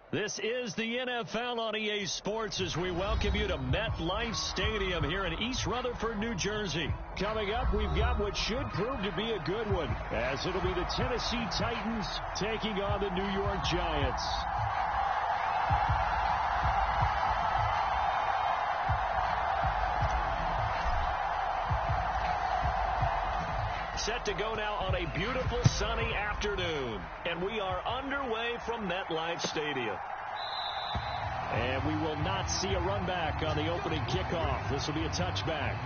This is the NFL on EA Sports as we welcome you to MetLife Stadium here in East Rutherford, New Jersey. Coming up, we've got what should prove to be a good one, as it'll be the Tennessee Titans taking on the New York Giants. Set to go now on a beautiful sunny afternoon, and we are underway from MetLife Stadium. And we will not see a run back on the opening kickoff. This will be a touchback.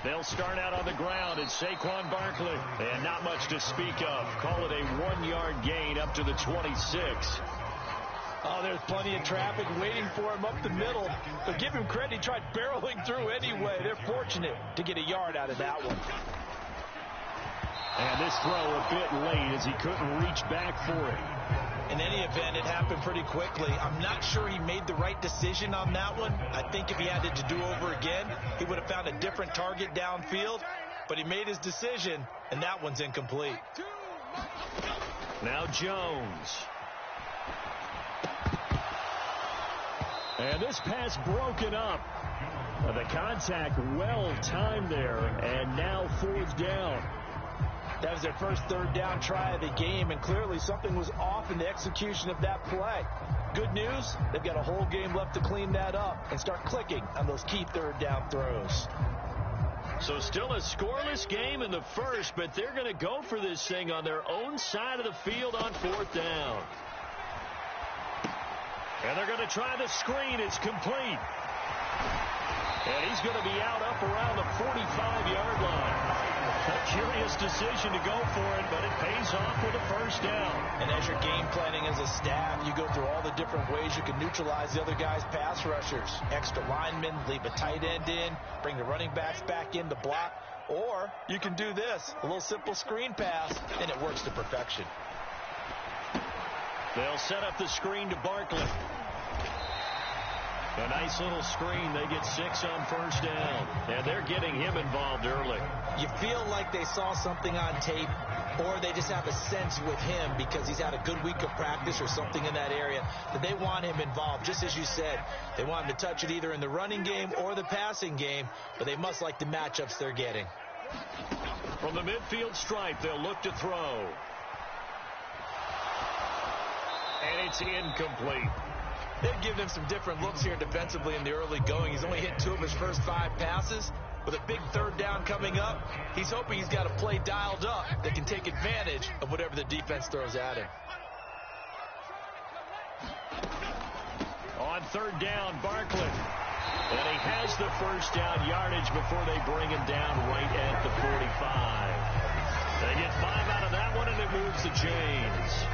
They'll start out on the ground, and Saquon Barkley. And not much to speak of. Call it a 1-yard gain up to the 26. Oh, there's plenty of traffic waiting for him up the middle. But give him credit, he tried barreling through anyway. They're fortunate to get a yard out of that one. And this throw a bit late as he couldn't reach back for it. In any event, it happened pretty quickly. I'm not sure he made the right decision on that one. I think if he had it to do over again, he would have found a different target downfield. But he made his decision, and that one's incomplete. Now Jones. And this pass broken up. The contact well timed there, and now fourth down. That was their first third down try of the game, and clearly something was off in the execution of that play. Good news, they've got a whole game left to clean that up and start clicking on those key third down throws. So still a scoreless game in the first, but they're going to go for this thing on their own side of the field on fourth down. And they're going to try the screen. It's complete. And he's going to be out up around the 45-yard line. A curious decision to go for it, but it pays off with a first down. And as you're game planning as a staff, you go through all the different ways you can neutralize the other guy's pass rushers. Extra linemen, leave a tight end in, bring the running backs back in to block. Or you can do this, a little simple screen pass, and it works to perfection. They'll set up the screen to Barkley. A nice little screen. They get 6 on first down. And they're getting him involved early. You feel like they saw something on tape, or they just have a sense with him because he's had a good week of practice or something in that area that they want him involved. Just as you said, they want him to touch it either in the running game or the passing game, but they must like the matchups they're getting. From the midfield stripe, they'll look to throw. And it's incomplete. They've given him some different looks here defensively in the early going. He's only hit 2 of his first 5 passes. With a big third down coming up, he's hoping he's got a play dialed up that can take advantage of whatever the defense throws at him. On third down, Barkley. And he has the first down yardage before they bring him down right at the 45. They get 5 out of that one, and it moves the chains.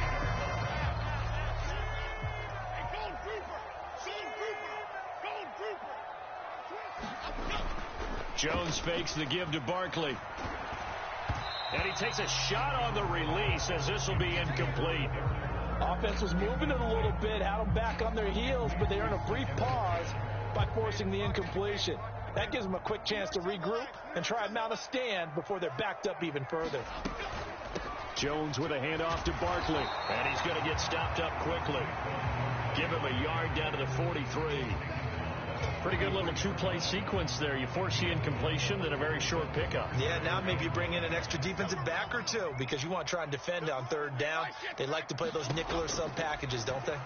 Jones fakes the give to Barkley. And he takes a shot on the release as this will be incomplete. Offense was moving it a little bit, had them back on their heels, but they earn a brief pause by forcing the incompletion. That gives them a quick chance to regroup and try and mount a stand before they're backed up even further. Jones with a handoff to Barkley. And he's going to get stopped up quickly. Give him a yard down to the 43. Pretty good little 2-play sequence there. You force the incompletion, then a very short pickup. Yeah, now maybe you bring in an extra defensive back or 2 because you want to try and defend on third down. They like to play those nickel or sub packages, don't they?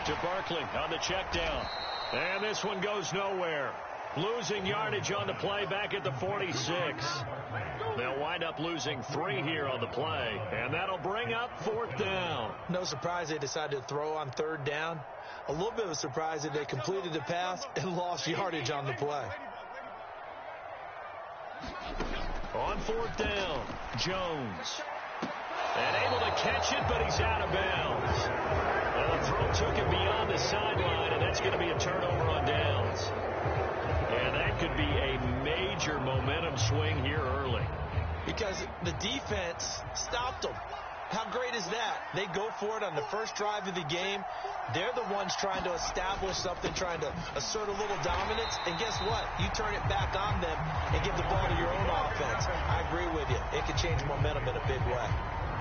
To Barkley on the check down. And this one goes nowhere. Losing yardage on the play back at the 46. They'll wind up losing 3 here on the play. And that'll bring up fourth down. No surprise they decided to throw on third down. A little bit of a surprise that they completed the pass and lost yardage on the play. On fourth down, Jones. And able to catch it, but he's out of bounds. And the throw took him beyond the sideline, and that's going to be a turnover on downs. And that could be a major momentum swing here early. Because the defense stopped them. How great is that? They go for it on the first drive of the game. They're the ones trying to establish something, trying to assert a little dominance. And guess what? You turn it back on them and give the ball to your own offense. I agree with you. It can change momentum in a big way.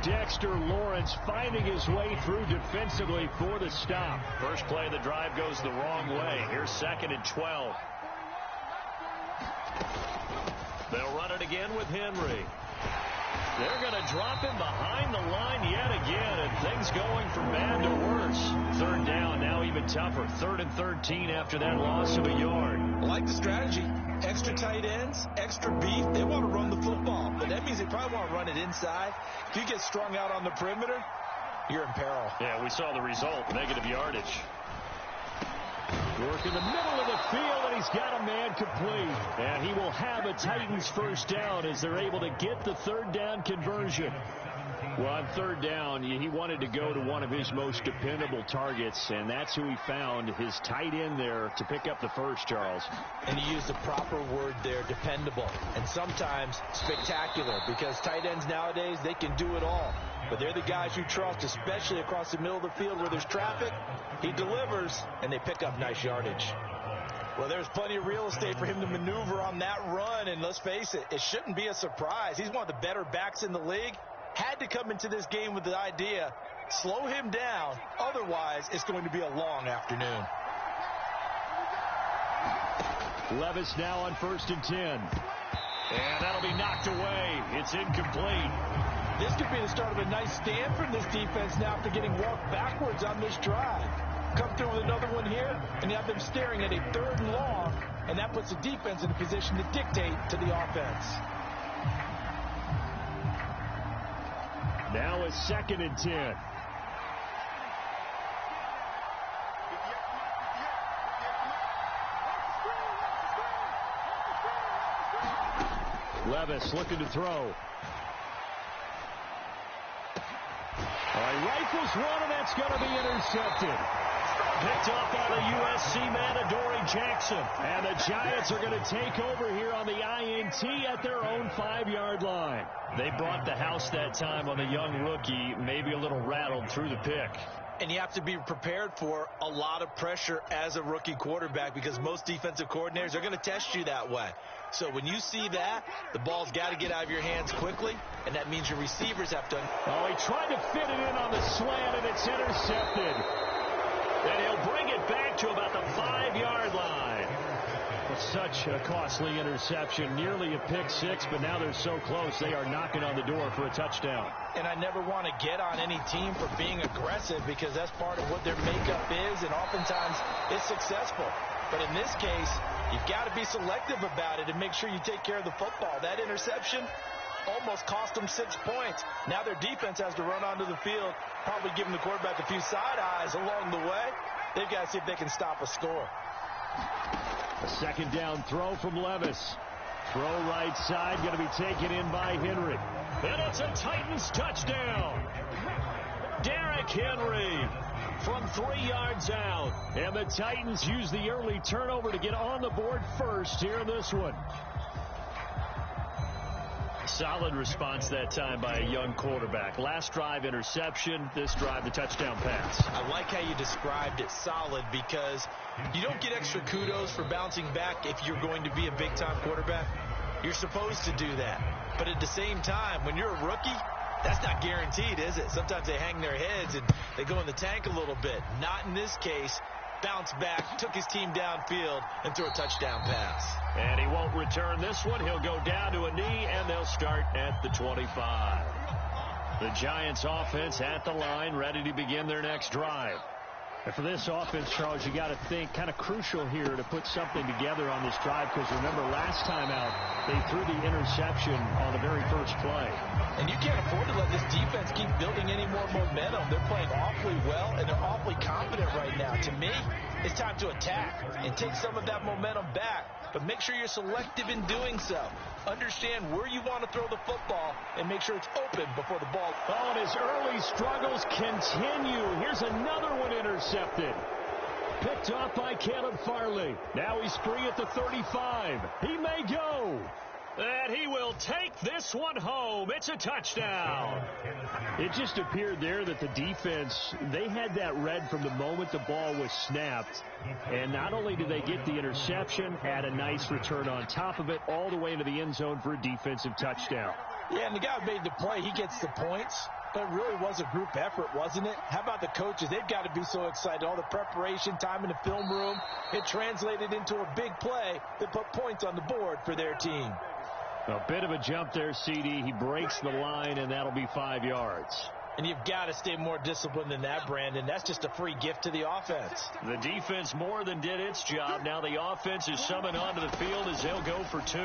Dexter Lawrence finding his way through defensively for the stop. First play of the drive goes the wrong way. Here's 2nd and 12. They'll run it again with Henry. They're going to drop him behind the line yet again, and things going from bad to worse. 3rd down, now even tougher. 3rd and 13 after that loss of a yard. I like the strategy. Extra tight ends, extra beef. They want to run the football, but that means they probably want to run it inside. If you get strung out on the perimeter, you're in peril. Yeah, we saw the result, negative yardage. Work in the middle of the field, and he's got a man complete. And he will have a Titans first down as they're able to get the 3rd down conversion. Well, on 3rd down, he wanted to go to one of his most dependable targets, and that's who he found, his tight end there, to pick up the first, Charles. And he used the proper word there, dependable, and sometimes spectacular, because tight ends nowadays, they can do it all. But they're the guys you trust, especially across the middle of the field where there's traffic. He delivers, and they pick up nice yardage. Well, there's plenty of real estate for him to maneuver on that run, and let's face it, it shouldn't be a surprise. He's one of the better backs in the league. Had to come into this game with the idea, slow him down, otherwise it's going to be a long afternoon. Levis now on 1st and 10. And that'll be knocked away. It's incomplete. This could be the start of a nice stand from this defense now after getting walked backwards on this drive. Come through with another one here, and you have them staring at a 3rd and long, and that puts the defense in a position to dictate to the offense. Now it's 2nd and 10. Levis looking to throw. He rifles one, and that's going to be intercepted. Picked up by the USC man, Adoree Jackson. And the Giants are going to take over here on the INT at their own 5-yard line. They brought the house that time on the young rookie, maybe a little rattled through the pick. And you have to be prepared for a lot of pressure as a rookie quarterback, because most defensive coordinators are going to test you that way. So when you see that, the ball's got to get out of your hands quickly, and that means your receivers have to. Oh, he tried to fit it in on the slant, and it's intercepted. And he'll bring it back to about the 5-yard line. Such a costly interception, nearly a pick six, but now they're so close they are knocking on the door for a touchdown. And I never want to get on any team for being aggressive, because that's part of what their makeup is, and oftentimes it's successful. But in this case, you've got to be selective about it and make sure you take care of the football. That interception almost cost them 6 points. Now their defense has to run onto the field, probably giving the quarterback a few side eyes along the way. They've got to see if they can stop a score. A 2nd down throw from Levis. Throw right side, going to be taken in by Henry. And it's a Titans touchdown. Derrick Henry from 3 yards out. And the Titans use the early turnover to get on the board first here in this one. Solid response that time by a young quarterback. Last drive, interception. This drive, the touchdown pass. I like how you described it, solid, because you don't get extra kudos for bouncing back if you're going to be a big-time quarterback. You're supposed to do that. But at the same time, when you're a rookie, that's not guaranteed, is it? Sometimes they hang their heads and they go in the tank a little bit. Not in this case. Bounced back, took his team downfield, and threw a touchdown pass. And he won't return this one. He'll go down to a knee, and they'll start at the 25. The Giants offense at the line, ready to begin their next drive. And for this offense, Charles, you got to think kind of crucial here to put something together on this drive, because remember, last time out, they threw the interception on the very first play. And you can't afford to let this defense keep building any more momentum. They're playing awfully well, and they're awfully confident right now. To me, it's time to attack and take some of that momentum back. But make sure you're selective in doing so. Understand where you want to throw the football and make sure it's open before the ball. Oh, and his early struggles continue. Here's another one intercepted. Picked off by Caleb Farley. Now he's free at the 35. He may go. And he will take this one home. It's a touchdown. It just appeared there that the defense, they had that read from the moment the ball was snapped. And not only did they get the interception, had a nice return on top of it, all the way into the end zone for a defensive touchdown. Yeah, and the guy who made the play, he gets the points. But it really was a group effort, wasn't it? How about the coaches? They've got to be so excited. All the preparation, time in the film room, it translated into a big play that put points on the board for their team. A bit of a jump there, CD. He breaks the line, and that'll be 5 yards. And you've got to stay more disciplined than that, Brandon. That's just a free gift to the offense. The defense more than did its job. Now the offense is summoned onto the field as they'll go for 2.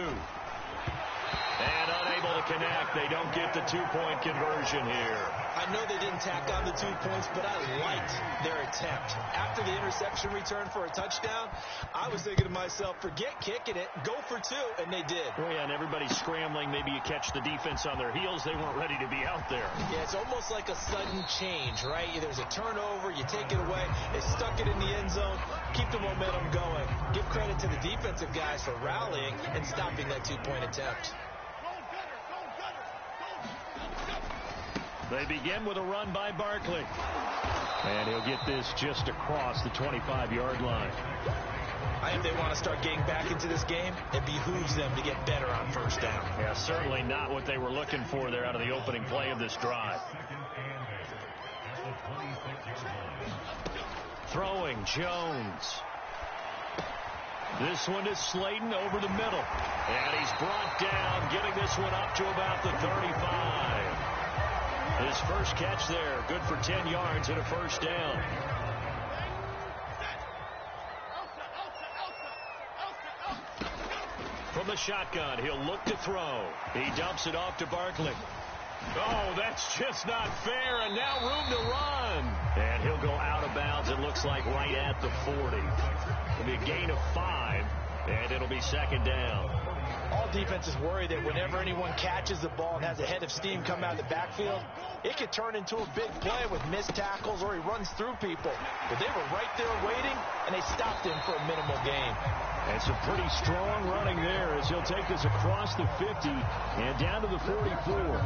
And unable to connect. They don't get the 2-point conversion here. I know they didn't tack on the 2 points, but I liked their attempt. After the interception return for a touchdown, I was thinking to myself, forget kicking it, go for 2, and they did. Oh, yeah, and everybody's scrambling. Maybe you catch the defense on their heels. They weren't ready to be out there. Yeah, it's almost like a sudden change, right? There's a turnover, you take it away, they stuck it in the end zone, keep the momentum going. Give credit to the defensive guys for rallying and stopping that 2-point attempt. They begin with a run by Barkley. And he'll get this just across the 25-yard line. I think they want to start getting back into this game. It behooves them to get better on first down. Yeah, certainly not what they were looking for there out of the opening play of this drive. Throwing, Jones. This one is Slayton over the middle. And he's brought down, getting this one up to about the 35. His first catch there, good for 10 yards and a first down. From the shotgun, he'll look to throw. He dumps it off to Barkley. Oh, that's just not fair, and now room to run. And he'll go out of bounds, it looks like right at the 40. It'll be a gain of 5, and it'll be second down. All defenses worry that whenever anyone catches the ball and has a head of steam come out of the backfield, it could turn into a big play with missed tackles or he runs through people. But they were right there waiting, and they stopped him for a minimal gain. And some pretty strong running there as he'll take this across the 50 and down to the 44.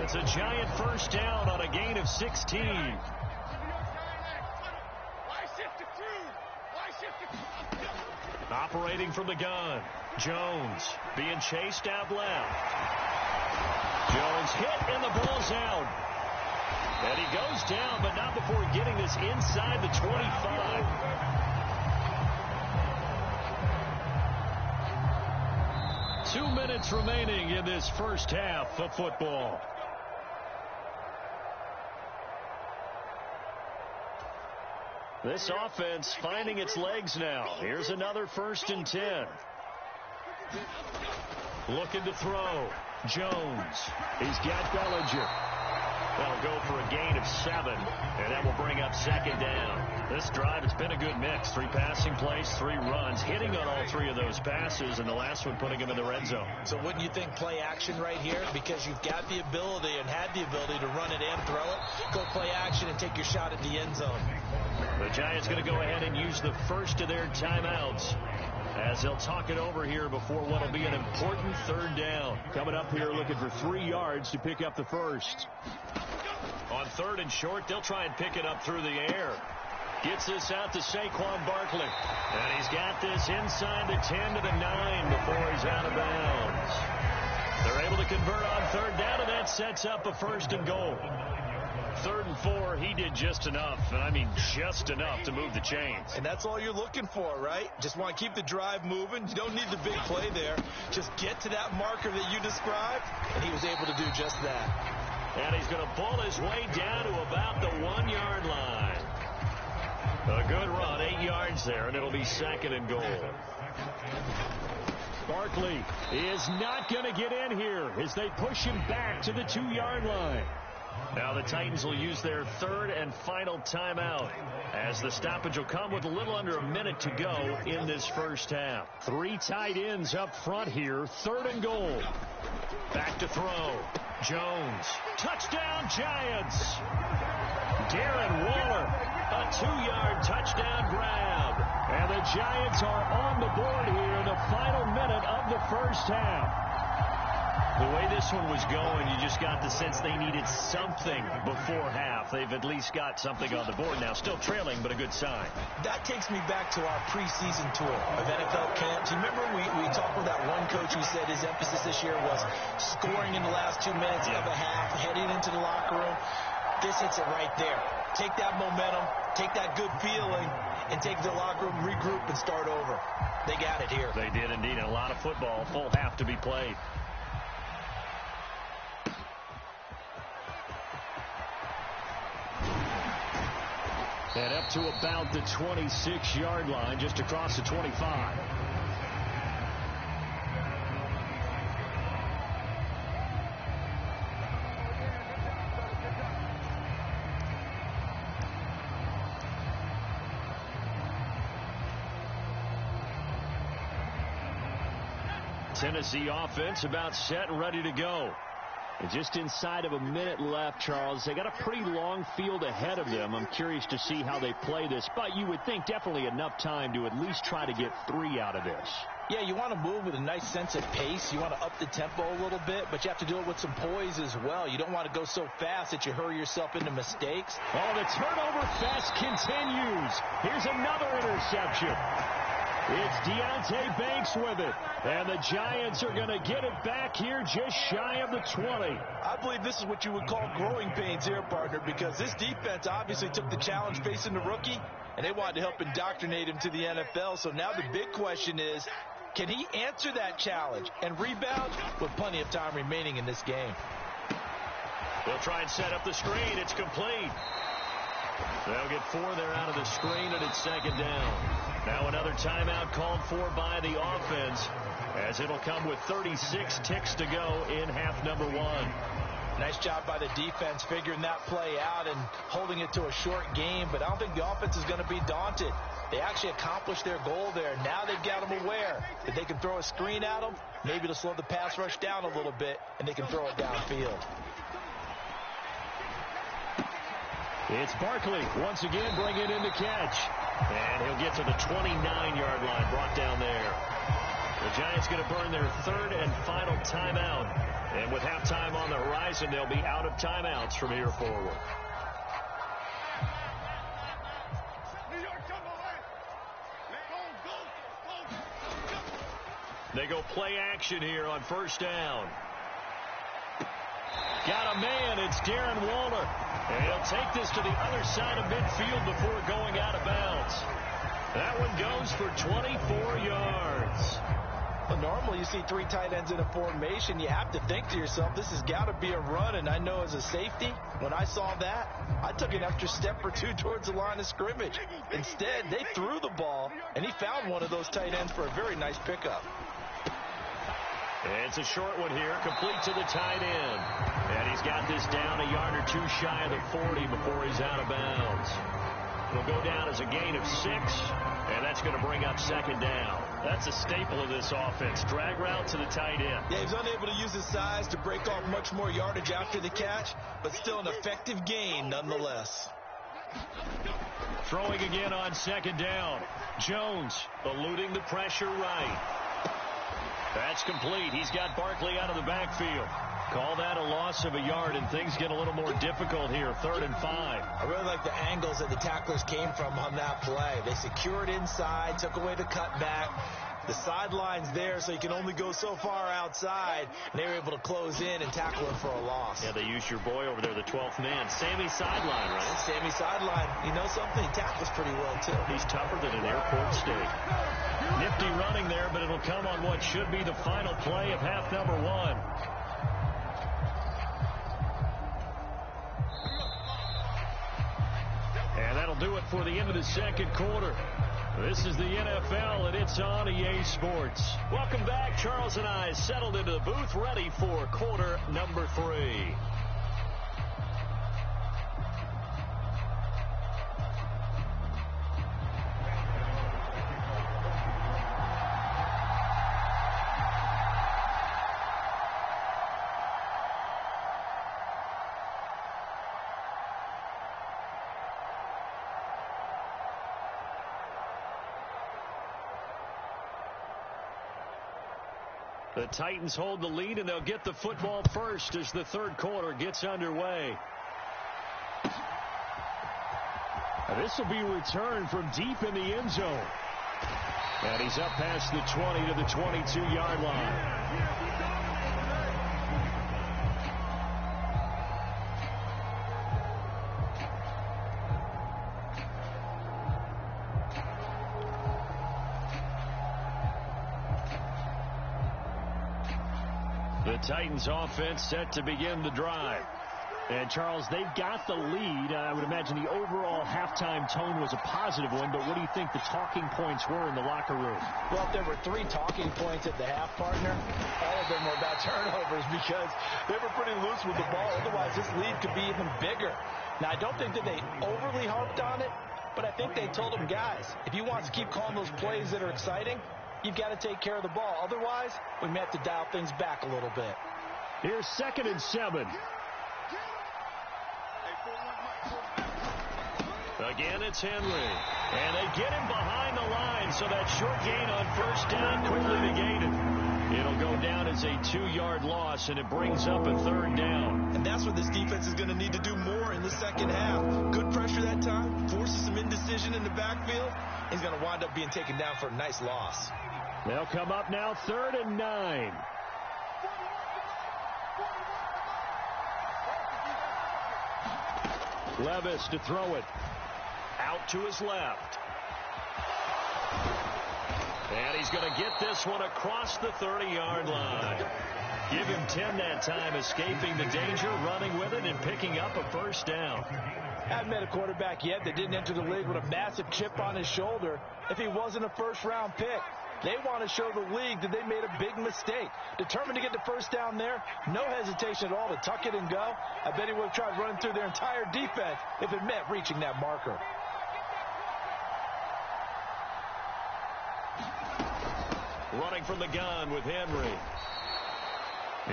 It's a giant first down on a gain of 16. Operating from the gun. Jones being chased out left. Jones hit and the ball's out. And he goes down, but not before getting this inside the 25. Two minutes remaining in this first half of football. This offense finding its legs now. Here's another 1st and 10. Looking to throw. Jones. He's got Bellinger. That'll go for a gain of 7, and that will bring up second down. This drive has been a good mix. 3 passing plays, 3 runs, hitting on all 3 of those passes, and the last one putting him in the red zone. So wouldn't you think play action right here? Because you've got the ability and had the ability to run it and throw it. Go play action and take your shot at the end zone. The Giants going to go ahead and use the first of their timeouts as they'll talk it over here before what will be an important 3rd down. Coming up here looking for 3 yards to pick up the first. On 3rd and short, they'll try and pick it up through the air. Gets this out to Saquon Barkley. And he's got this inside the 10 to the 9 before he's out of bounds. They're able to convert on 3rd down, and that sets up a 1st and goal. 3rd and 4, he did just enough, and I mean just enough to move the chains. And that's all you're looking for, right? Just want to keep the drive moving. You don't need the big play there. Just get to that marker that you described, and he was able to do just that. And he's going to pull his way down to about the 1-yard line. A good run, 8 yards there, and it'll be 2nd and goal. Barkley is not going to get in here as they push him back to the 2-yard line. Now the Titans will use their 3rd and final timeout as the stoppage will come with a little under a minute to go in this first half. 3 tight ends up front here, 3rd and goal. Back to throw. Jones. Touchdown, Giants. Darren Waller, a 2-yard touchdown grab. And the Giants are on the board here in the final minute of the first half. The way this one was going, you just got the sense they needed something before half. They've at least got something on the board now. Still trailing, but a good sign. That takes me back to our preseason tour of NFL camps. You remember we talked with that one coach who said his emphasis this year was scoring in the last 2 minutes of a half, heading into the locker room. This hits it right there. Take that momentum, take that good feeling, and take the locker room, regroup, and start over. They got it here. They did indeed. A lot of football, full half to be played. And up to about the 26-yard line, just across the 25. Tennessee offense about set and ready to go. And just inside of a minute left, Charles. They got a pretty long field ahead of them. I'm curious to see how they play this. But you would think definitely enough time to at least try to get 3 out of this. Yeah, you want to move with a nice sense of pace. You want to up the tempo a little bit, but you have to do it with some poise as well. You don't want to go so fast that you hurry yourself into mistakes. Oh, the turnover fest continues. Here's another interception. It's Deontay Banks with it. And the Giants are going to get it back here just shy of the 20. I believe this is what you would call growing pains here, partner, because this defense obviously took the challenge facing the rookie, and they wanted to help indoctrinate him to the NFL. So now the big question is, can he answer that challenge and rebound with plenty of time remaining in this game? They'll try and set up the screen. It's complete. They'll get 4 there out of the screen, and it's second down. Now another timeout called for by the offense, as it'll come with 36 ticks to go in half number 1. Nice job by the defense figuring that play out and holding it to a short game, but I don't think the offense is going to be daunted. They actually accomplished their goal there. Now they've got them aware that they can throw a screen at them, maybe to slow the pass rush down a little bit, and they can throw it downfield. It's Barkley once again bringing in the catch. And he'll get to the 29-yard line, brought down there. The Giants going to burn their 3rd and final timeout. And with halftime on the horizon, they'll be out of timeouts from here forward. They go play action here on first down. Got a man. It's Darren Waller. And he'll take this to the other side of midfield before going out of bounds. That one goes for 24 yards. Well, normally you see 3 tight ends in a formation. You have to think to yourself, this has got to be a run. And I know as a safety, when I saw that, I took an extra step or 2 towards the line of scrimmage. Instead, they threw the ball, and he found one of those tight ends for a very nice pickup. It's a short one here, complete to the tight end. And he's got this down a yard or 2 shy of the 40 before he's out of bounds. It'll go down as a gain of 6, and that's going to bring up second down. That's a staple of this offense. Drag route to the tight end. Yeah, he's unable to use his size to break off much more yardage after the catch, but still an effective gain nonetheless. Throwing again on second down. Jones eluding the pressure right. That's complete. He's got Barkley out of the backfield. Call that a loss of a yard, and things get a little more difficult here. 3rd and 5. I really like the angles that the tacklers came from on that play. They secured inside, took away the cutback. The sideline's there, so you can only go so far outside, and they were able to close in and tackle him for a loss. Yeah, they used your boy over there, the 12th man. Sammy sideline, right? Sammy sideline. You know something? He tackles pretty well, too. He's tougher than an airport steak. Nifty running there, but it'll come on what should be the final play of half number 1. And that'll do it for the end of the second quarter. This is the NFL, and it's on EA Sports. Welcome back. Charles and I settled into the booth, ready for quarter number 3. The Titans hold the lead, and they'll get the football first as the third quarter gets underway. This will be returned from deep in the end zone. And he's up past the 20 to the 22-yard line. The Titans offense set to begin the drive. And, Charles, they've got the lead. I would imagine the overall halftime tone was a positive one, but what do you think the talking points were in the locker room? Well, if there were 3 talking points at the half, partner, all of them were about turnovers because they were pretty loose with the ball. Otherwise, this lead could be even bigger. Now, I don't think that they overly harped on it, but I think they told them, guys, if you want to keep calling those plays that are exciting, you've got to take care of the ball. Otherwise, we may have to dial things back a little bit. Here's 2nd and 7. Again, it's Henry. And they get him behind the line, so that short gain on first down quickly negated. It'll go down as a 2-yard loss, and it brings up a 3rd down. And that's what this defense is going to need to do more in the second half. Good pressure that time, forces some indecision in the backfield. He's going to wind up being taken down for a nice loss. They'll come up now 3rd and 9. Levis to throw it. Out to his left. And he's going to get this one across the 30-yard line. Give him 10 that time, escaping the danger, running with it, and picking up a first down. Haven't met a quarterback yet that didn't enter the league with a massive chip on his shoulder if he wasn't a first-round pick. They want to show the league that they made a big mistake. Determined to get the first down there. No hesitation at all to tuck it and go. I bet he would have tried running through their entire defense if it meant reaching that marker. Running from the gun with Henry.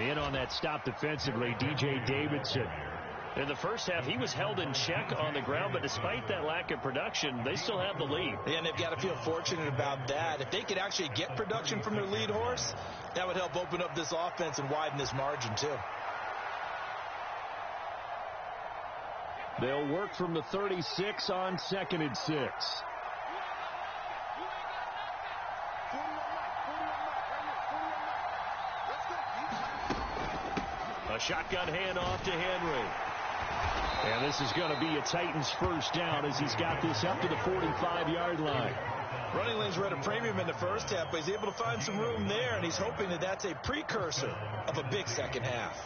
In on that stop defensively, D.J. Davidson. In the first half, he was held in check on the ground, but despite that lack of production, they still have the lead. Yeah, and they've got to feel fortunate about that. If they could actually get production from their lead horse, that would help open up this offense and widen this margin, too. They'll work from the 36 on 2nd and 6. A shotgun handoff to Henry. And this is going to be a Titans first down as he's got this up to the 45-yard line. Running lanes were at a premium in the first half, but he's able to find some room there, and he's hoping that that's a precursor of a big second half.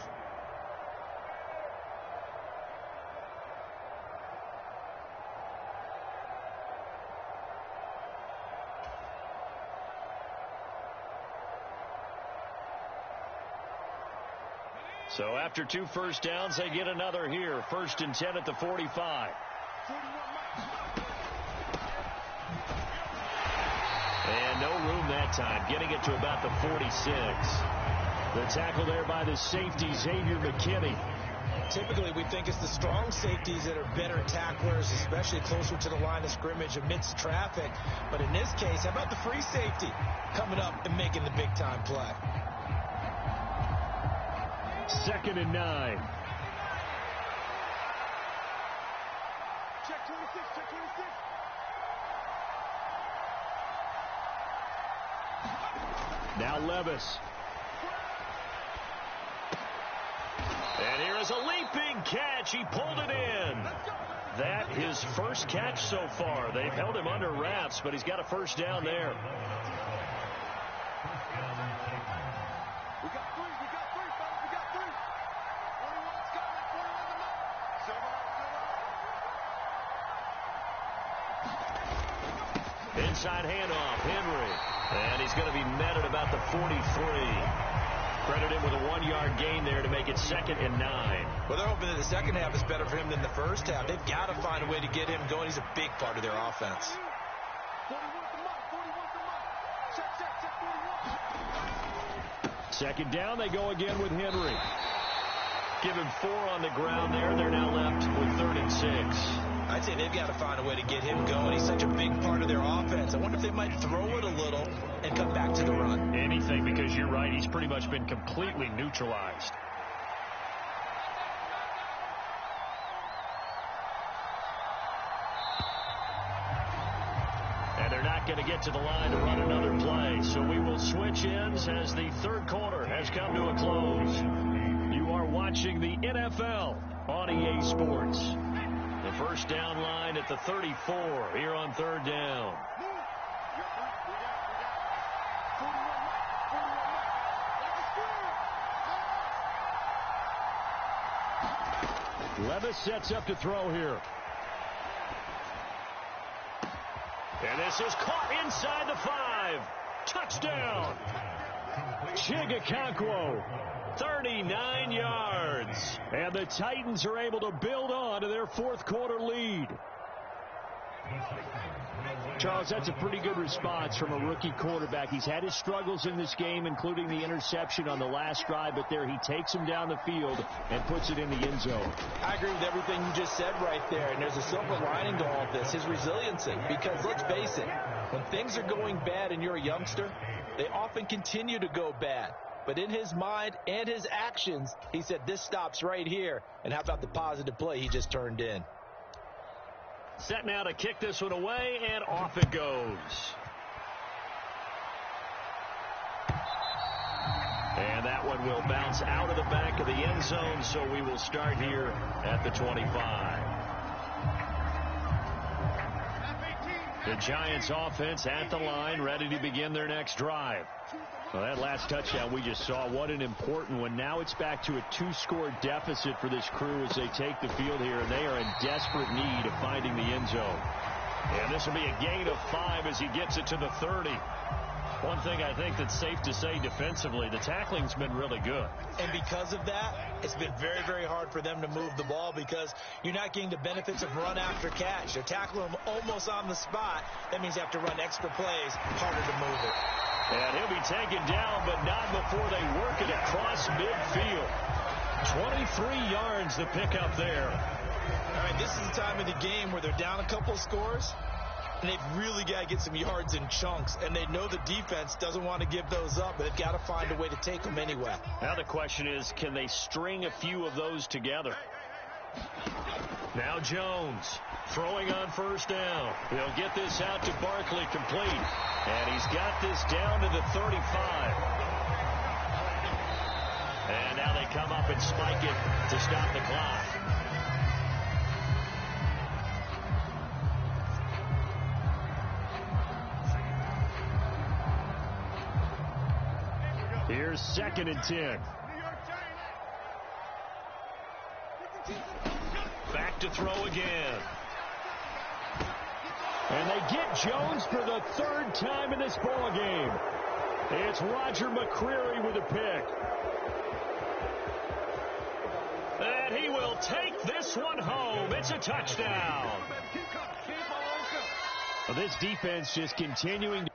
So after 2 first downs, they get another here. 1st and 10 at the 45. And no room that time, getting it to about the 46. The tackle there by the safety, Xavier McKinney. Typically, we think it's the strong safeties that are better tacklers, especially closer to the line of scrimmage amidst traffic. But in this case, how about the free safety coming up and making the big-time play? 2nd and 9. Check 26, check 26. Now Levis. And here is a leaping catch. He pulled it in. That his first catch so far. They've held him under wraps, but he's got a first down there. We got three, fellas, we got three. 41's coming, 41's a mark. Inside handoff, Henry. And he's going to be met at about the 43. Credit him with a 1-yard gain there to make it 2nd and 9. Well, they're hoping that the second half is better for him than the first half. They've got to find a way to get him going. He's a big part of their offense. 41's the mark, 41's the mark. Check 41. 2nd down, they go again with Henry. give him 4 on the ground there. They're now left with 3rd and 6. I'd say they've got to find a way to get him going. He's such a big part of their offense. I wonder if they might throw it a little and come back to the run. Anything, because you're right. He's pretty much been completely neutralized. And they're not going to get to the line to run another play. So we will switch ends as the 3rd quarter has come to a close. You are watching the NFL on EA Sports. The first down line at the 34 here on 3rd down. Levis sets up to throw here. And this is caught inside the 5. Touchdown. Chigakonkwo, 39 yards. And the Titans are able to build on to their 4th quarter lead. Charles, that's a pretty good response from a rookie quarterback. He's had his struggles in this game, including the interception on the last drive, but there he takes him down the field and puts it in the end zone. I agree with everything you just said right there, and there's a silver lining to all of this, his resiliency. Because let's face it, when things are going bad and you're a youngster, they often continue to go bad. But in his mind and his actions, he said, this stops right here. And how about the positive play he just turned in? Set now to kick this one away, and off it goes. And that one will bounce out of the back of the end zone, so we will start here at the 25. The Giants offense at the line, ready to begin their next drive. Well, that last touchdown we just saw, what an important one. Now it's back to a 2-score deficit for this crew as they take the field here, and they are in desperate need of finding the end zone. And this will be a gain of 5 as he gets it to the 30. One thing I think that's safe to say defensively, the tackling's been really good. And because of that, it's been very, very hard for them to move the ball because you're not getting the benefits of run after catch. They're tackling them almost on the spot. That means you have to run extra plays, harder to move it. And he'll be taken down, but not before they work it across midfield. 23 yards the pickup there. All right, this is the time of the game where they're down a couple of scores, and they've really got to get some yards in chunks, and they know the defense doesn't want to give those up, but they've got to find a way to take them anyway. Now the question is, can they string a few of those together? Now Jones throwing on 1st down. He'll get this out to Barkley complete. And he's got this down to the 35. And now they come up and spike it to stop the clock. Here's 2nd and 10. Back to throw again. And they get Jones for the 3rd time in this ball game. It's Roger McCreary with a pick. And he will take this one home. It's a touchdown. Well, this defense just continuing to